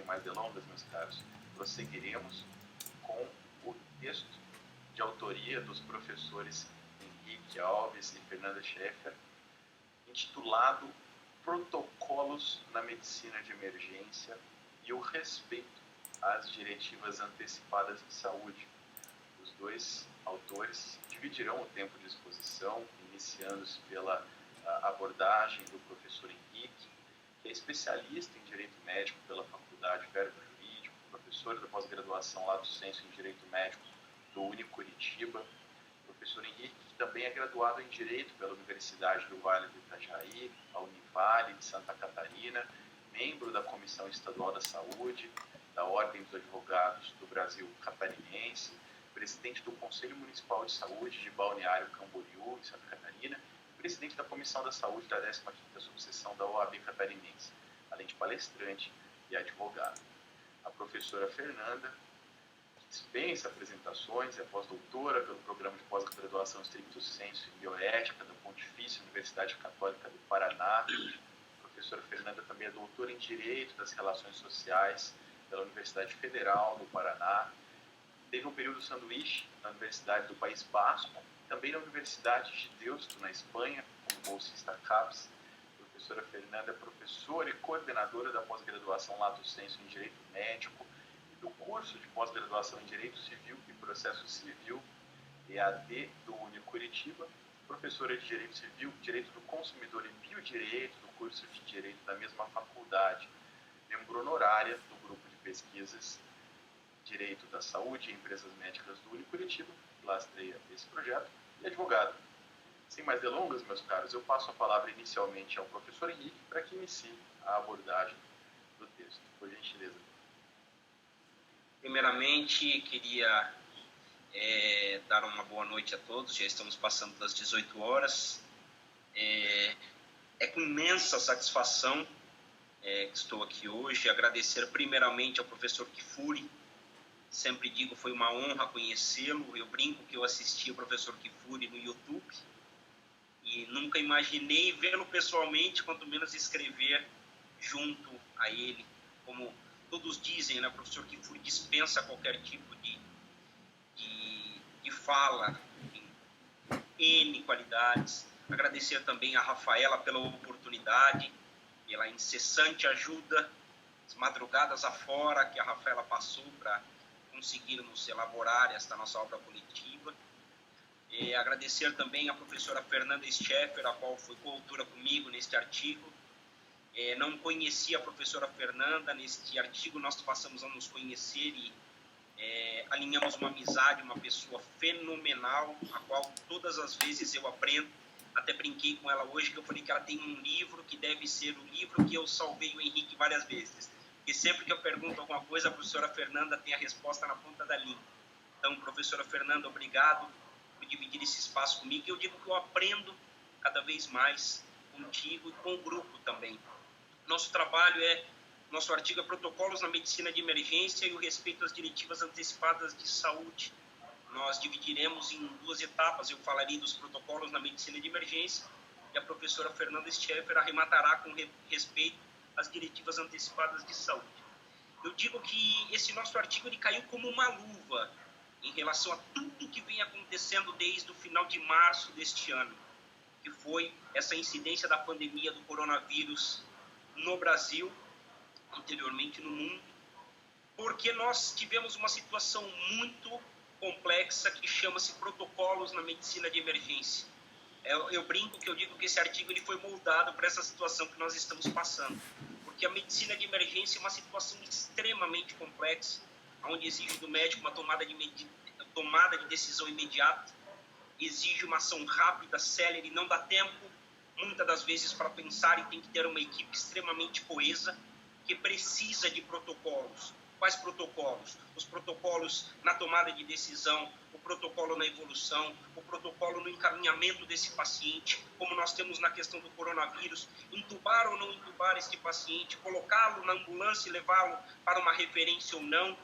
mais delongas, meus caros, prosseguiremos com o texto de autoria dos professores Henrique Alves e Fernanda Schaeffer, intitulado Protocolos na Medicina de Emergência e o Respeito às Diretivas Antecipadas de Saúde. Os dois autores dividirão o tempo de exposição, iniciando-se pela abordagem do professor Henrique, que é especialista em Direito Médico pela Faculdade Verbo Jurídico, professor da pós-graduação Lato Sensu em Direito Médico do Unicuritiba. O professor Henrique, que também é graduado em Direito pela Universidade do Vale do Itajaí, a Univale de Santa Catarina, membro da Comissão Estadual da Saúde, da Ordem dos Advogados do Brasil Catarinense, presidente do Conselho Municipal de Saúde de Balneário Camboriú, em Santa Catarina, e presidente da Comissão da Saúde da 15ª Subseção da OAB Catarinense, além de palestrante e advogado. A professora Fernanda, que dispensa apresentações, é pós-doutora pelo Programa de Pós-Graduação Stricto Sensu em Bioética da Pontifícia Universidade Católica do Paraná. A professora Fernanda também é doutora em Direito das Relações Sociais pela Universidade Federal do Paraná. Teve um período sanduíche na Universidade do País Basco, também na Universidade de Deusto, na Espanha, como bolsista CAPES. A professora Fernanda é professora e coordenadora da pós-graduação Lato Sensu em Direito Médico e do curso de pós-graduação em Direito Civil e Processo Civil, EAD do Unicuritiba, professora de Direito Civil, Direito do Consumidor e Biodireito do curso de Direito da mesma faculdade, membro honorária do grupo de pesquisas Direito da Saúde e Empresas Médicas do Unicuritiba, que lastreia esse projeto, e advogado. Sem mais delongas, meus caros, eu passo a palavra inicialmente ao professor Henrique para que inicie a abordagem do texto. Por gentileza. Primeiramente, queria dar uma boa noite a todos. Já estamos passando das 18 horas. É com imensa satisfação que estou aqui hoje. Agradecer primeiramente ao professor Kifuri. Sempre digo, foi uma honra conhecê-lo. Eu brinco que eu assisti o professor Kifuri no YouTube e nunca imaginei vê-lo pessoalmente, quanto menos escrever junto a ele. Como todos dizem, né, o professor Kifuri dispensa qualquer tipo de fala em N qualidades. Agradecer também a Rafaela pela oportunidade, pela incessante ajuda, as madrugadas afora que a Rafaela passou para conseguirmos elaborar esta nossa obra coletiva. Agradecer também a professora Fernanda Schaeffer, a qual foi coautora comigo neste artigo. Não conhecia a professora Fernanda. Neste artigo nós passamos a nos conhecer e alinhamos uma amizade, uma pessoa fenomenal, a qual todas as vezes eu aprendo. Até brinquei com ela hoje, que eu falei que ela tem um livro que deve ser o livro que eu salvei o Henrique várias vezes. E sempre que eu pergunto alguma coisa, a professora Fernanda tem a resposta na ponta da língua. Então, professora Fernanda, obrigado por dividir esse espaço comigo. Eu digo que eu aprendo cada vez mais contigo e com o grupo também. Nosso artigo é Protocolos na Medicina de Emergência e o Respeito às Diretivas Antecipadas de Saúde. Nós dividiremos em 2 etapas. Eu falarei dos protocolos na medicina de emergência e a professora Fernanda Schaeffer arrematará com respeito às diretivas antecipadas de saúde. Eu digo que esse nosso artigo ele caiu como uma luva em relação a tudo que vem acontecendo desde o final de março deste ano, que foi essa incidência da pandemia do coronavírus no Brasil, anteriormente no mundo, porque nós tivemos uma situação muito complexa que chama-se protocolos na medicina de emergência. Eu brinco que eu digo que esse artigo ele foi moldado para essa situação que nós estamos passando, porque a medicina de emergência é uma situação extremamente complexa, onde exige do médico uma tomada de decisão imediata, exige uma ação rápida, célere, não dá tempo, muitas das vezes, para pensar, e tem que ter uma equipe extremamente coesa, que precisa de protocolos. Quais protocolos? Os protocolos na tomada de decisão, o protocolo na evolução, o protocolo no encaminhamento desse paciente, como nós temos na questão do coronavírus, intubar ou não intubar este paciente, colocá-lo na ambulância e levá-lo para uma referência ou não,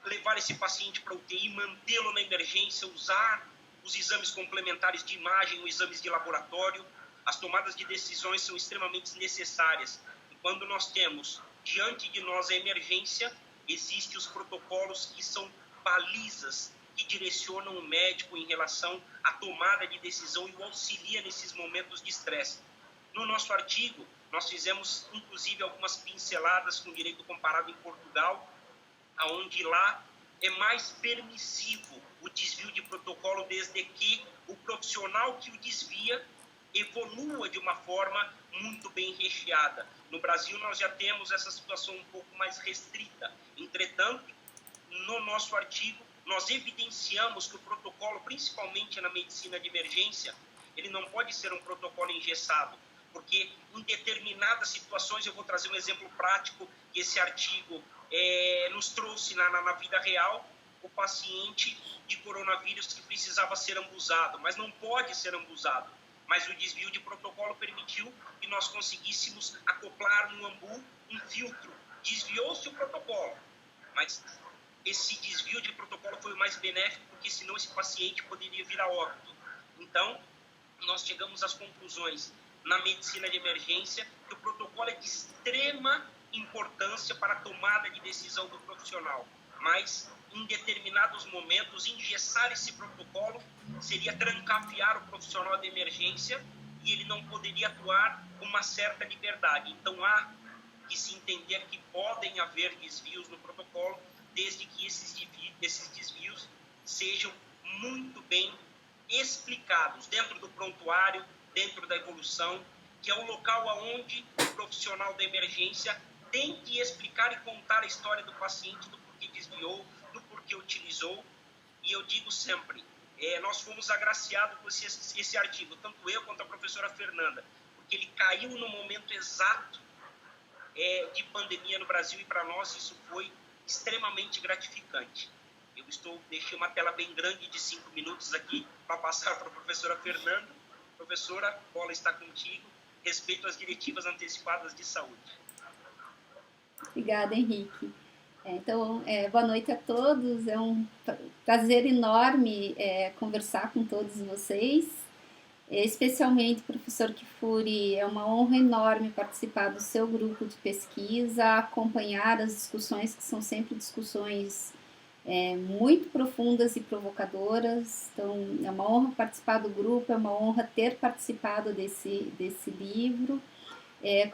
levar esse paciente para UTI, mantê-lo na emergência, usar os exames complementares de imagem, os exames de laboratório. As tomadas de decisões são extremamente necessárias. E quando nós temos diante de nós a emergência, existem os protocolos que são balizas que direcionam o médico em relação à tomada de decisão e o auxilia nesses momentos de estresse. No nosso artigo, nós fizemos, inclusive, algumas pinceladas com direito comparado em Portugal, onde lá é mais permissivo o desvio de protocolo, desde que o profissional que o desvia evolua de uma forma muito bem recheada. No Brasil, nós já temos essa situação um pouco mais restrita. Entretanto, no nosso artigo, nós evidenciamos que o protocolo, principalmente na medicina de emergência, ele não pode ser um protocolo engessado, porque em determinadas situações, eu vou trazer um exemplo prático que esse artigo nos trouxe na vida real, o paciente de coronavírus que precisava ser ambusado, mas não pode ser ambusado. Mas o desvio de protocolo permitiu que nós conseguíssemos acoplar no ambu um filtro. Desviou-se o protocolo, mas esse desvio de protocolo foi o mais benéfico, porque senão esse paciente poderia vir a óbito. Então, nós chegamos às conclusões na medicina de emergência que o protocolo é de extrema importância para a tomada de decisão do profissional, mas em determinados momentos engessar esse protocolo seria trancafiar o profissional de emergência e ele não poderia atuar com uma certa liberdade. Então há que se entender que podem haver desvios no protocolo, desde que esses desvios sejam muito bem explicados dentro do prontuário, dentro da evolução, que é o local onde o profissional da emergência tem que explicar e contar a história do paciente, do porquê desviou, do porquê utilizou. E eu digo sempre, nós fomos agraciados com esse artigo, tanto eu quanto a professora Fernanda, porque ele caiu no momento exato de pandemia no Brasil, e para nós isso foi extremamente gratificante. Eu deixei uma tela bem grande de 5 minutos aqui para passar para a professora Fernanda. Professora, a bola está contigo. Respeito às diretivas antecipadas de saúde. Obrigada, Henrique. Então, boa noite a todos. É um prazer enorme conversar com todos vocês, especialmente professor Kifuri. É uma honra enorme participar do seu grupo de pesquisa, acompanhar as discussões, que são sempre discussões muito profundas e provocadoras. Então, é uma honra participar do grupo, é uma honra ter participado desse livro.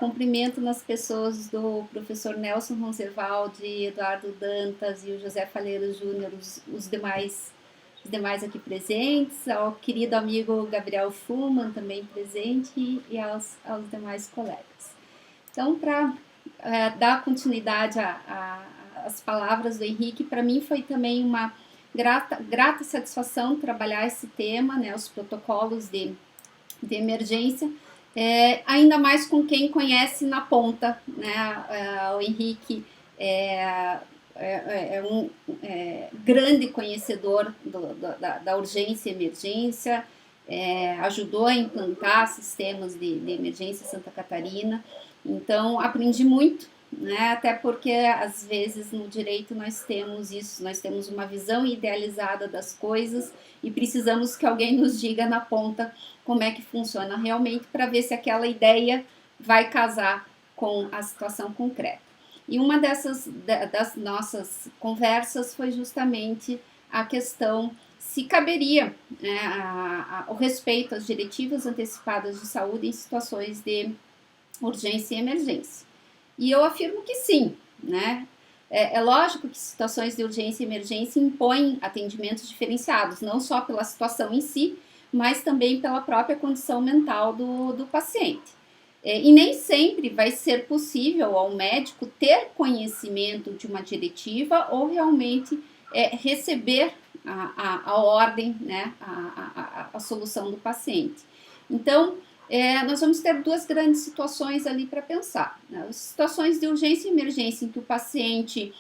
Cumprimento nas pessoas do professor Nelson Ronzerwald, Eduardo Dantas e o José Faleiro Júnior, os demais aqui presentes, ao querido amigo Gabriel Schumann, também presente, e aos demais colegas. Então, para dar continuidade às palavras do Henrique, para mim foi também uma grata satisfação trabalhar esse tema, né, os protocolos de emergência, ainda mais com quem conhece na ponta, né? O Henrique é um grande conhecedor da urgência e emergência, ajudou a implantar sistemas de emergência em Santa Catarina, então aprendi muito, né? Até porque às vezes no direito nós temos uma visão idealizada das coisas e precisamos que alguém nos diga na ponta como é que funciona realmente, para ver se aquela ideia vai casar com a situação concreta. E uma das nossas conversas foi justamente a questão se caberia, né, o respeito às diretivas antecipadas de saúde em situações de urgência e emergência. E eu afirmo que sim, né? É lógico que situações de urgência e emergência impõem atendimentos diferenciados, não só pela situação em si, mas também pela própria condição mental do paciente. E nem sempre vai ser possível ao médico ter conhecimento de uma diretiva ou realmente receber a ordem, né, a solução do paciente. Então, nós vamos ter duas grandes situações ali para pensar, né? As situações de urgência e emergência em que o paciente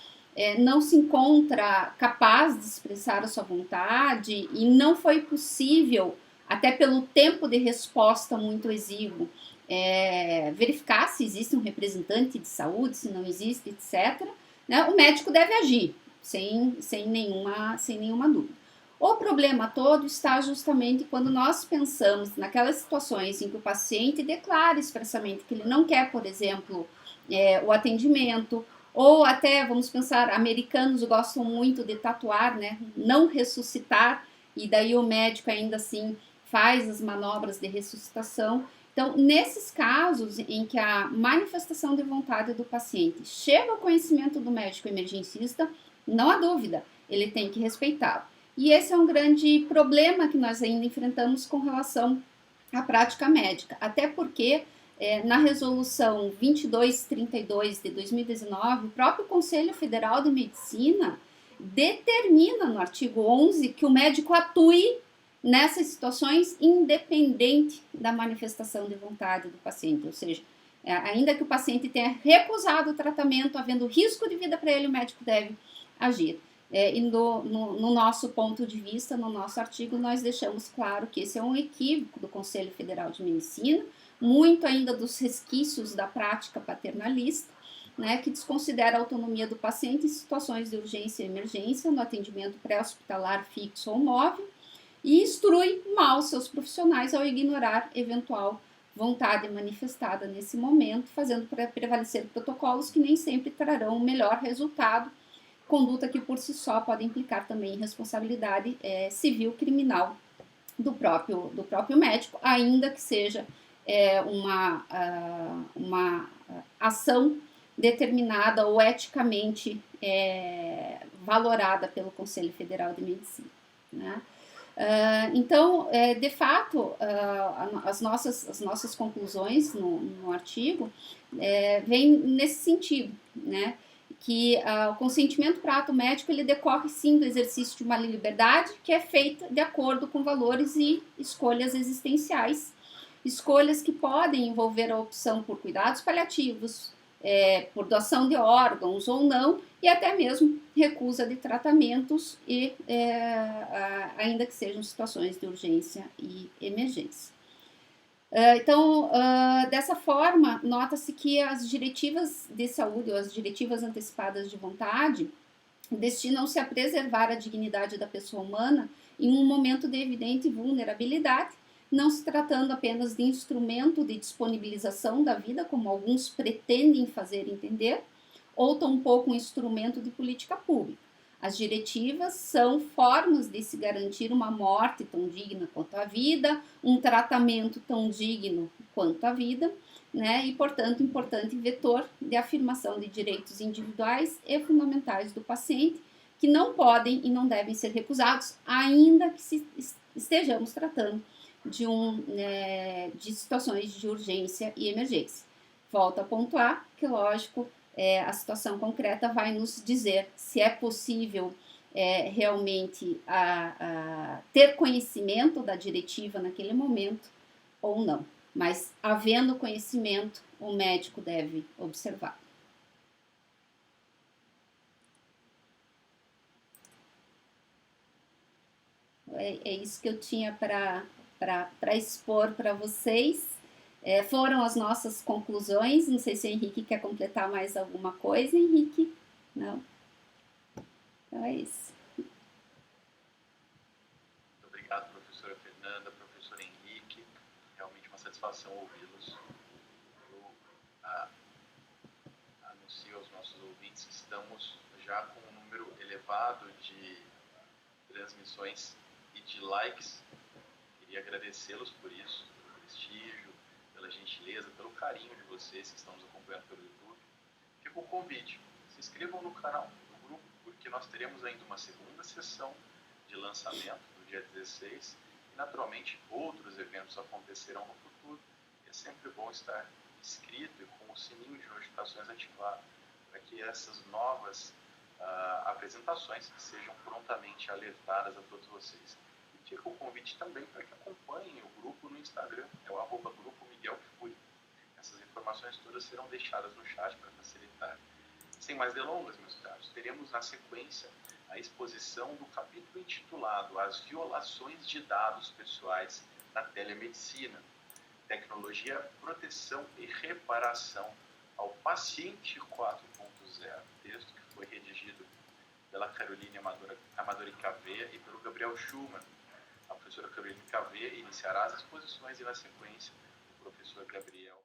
não se encontra capaz de expressar a sua vontade e não foi possível, até pelo tempo de resposta muito exíguo, verificar se existe um representante de saúde, se não existe, etc., né? O médico deve agir, sem nenhuma dúvida. O problema todo está justamente quando nós pensamos naquelas situações em que o paciente declara expressamente que ele não quer, por exemplo, o atendimento, ou até, vamos pensar, americanos gostam muito de tatuar, né? Não ressuscitar, e daí o médico ainda assim faz as manobras de ressuscitação. Então, nesses casos em que a manifestação de vontade do paciente chega ao conhecimento do médico emergencista, não há dúvida, ele tem que respeitá-lo. E esse é um grande problema que nós ainda enfrentamos com relação à prática médica, até porque na resolução 2232 de 2019, o próprio Conselho Federal de Medicina determina no artigo 11 que o médico atue nessas situações independente da manifestação de vontade do paciente, ou seja, ainda que o paciente tenha recusado o tratamento, havendo risco de vida para ele, o médico deve agir. E no nosso ponto de vista, no nosso artigo, nós deixamos claro que esse é um equívoco do Conselho Federal de Medicina, muito ainda dos resquícios da prática paternalista, né, que desconsidera a autonomia do paciente em situações de urgência e emergência, no atendimento pré-hospitalar fixo ou móvel, e instrui mal seus profissionais ao ignorar eventual vontade manifestada nesse momento, fazendo prevalecer protocolos que nem sempre trarão o melhor resultado, conduta que por si só pode implicar também responsabilidade civil criminal do próprio médico, ainda que seja uma ação determinada ou eticamente valorada pelo Conselho Federal de Medicina, né? Então, de fato, as nossas conclusões no artigo vêm nesse sentido, né? Que o consentimento para ato médico ele decorre sim do exercício de uma liberdade que é feita de acordo com valores e escolhas existenciais, escolhas que podem envolver a opção por cuidados paliativos, por doação de órgãos ou não, e até mesmo recusa de tratamentos, e ainda que sejam situações de urgência e emergência. Então, dessa forma, nota-se que as diretivas de saúde ou as diretivas antecipadas de vontade destinam-se a preservar a dignidade da pessoa humana em um momento de evidente vulnerabilidade, não se tratando apenas de instrumento de disponibilização da vida, como alguns pretendem fazer entender, ou tampouco um instrumento de política pública. As diretivas são formas de se garantir uma morte tão digna quanto a vida, um tratamento tão digno quanto a vida, né? E, portanto, importante vetor de afirmação de direitos individuais e fundamentais do paciente, que não podem e não devem ser recusados, ainda que estejamos tratando de situações de urgência e emergência. Volto a pontuar que, lógico, a situação concreta vai nos dizer se é possível realmente ter conhecimento da diretiva naquele momento ou não. Mas, havendo conhecimento, o médico deve observar. É isso que eu tinha para expor para vocês. Foram as nossas conclusões. Não sei se o Henrique quer completar mais alguma coisa, Henrique. Não? Então é isso. Muito obrigado, professora Fernanda, professor Henrique. Realmente uma satisfação ouvi-los. Eu anuncio aos nossos ouvintes que estamos já com um número elevado de transmissões e de likes. Queria agradecê-los por isso, pelo prestígio, pela gentileza, pelo carinho de vocês que estão nos acompanhando pelo YouTube. Fica o convite, se inscrevam no canal, no grupo, porque nós teremos ainda uma segunda sessão de lançamento no dia 16 e, naturalmente, outros eventos acontecerão no futuro. E é sempre bom estar inscrito e com o sininho de notificações ativado para que essas novas apresentações sejam prontamente alertadas a todos vocês. Fica o convite também para que acompanhem o grupo no Instagram, é o @grupo Miguel Kfouri. Essas informações todas serão deixadas no chat para facilitar. Sem mais delongas, meus caros, teremos na sequência a exposição do capítulo intitulado As violações de dados pessoais na telemedicina, tecnologia, proteção e reparação ao paciente 4.0, texto que foi redigido pela Caroline Amadori Cavea e pelo Gabriel Schumann. A professora Caroline Cavea iniciará as exposições e, na sequência, o professor Gabriel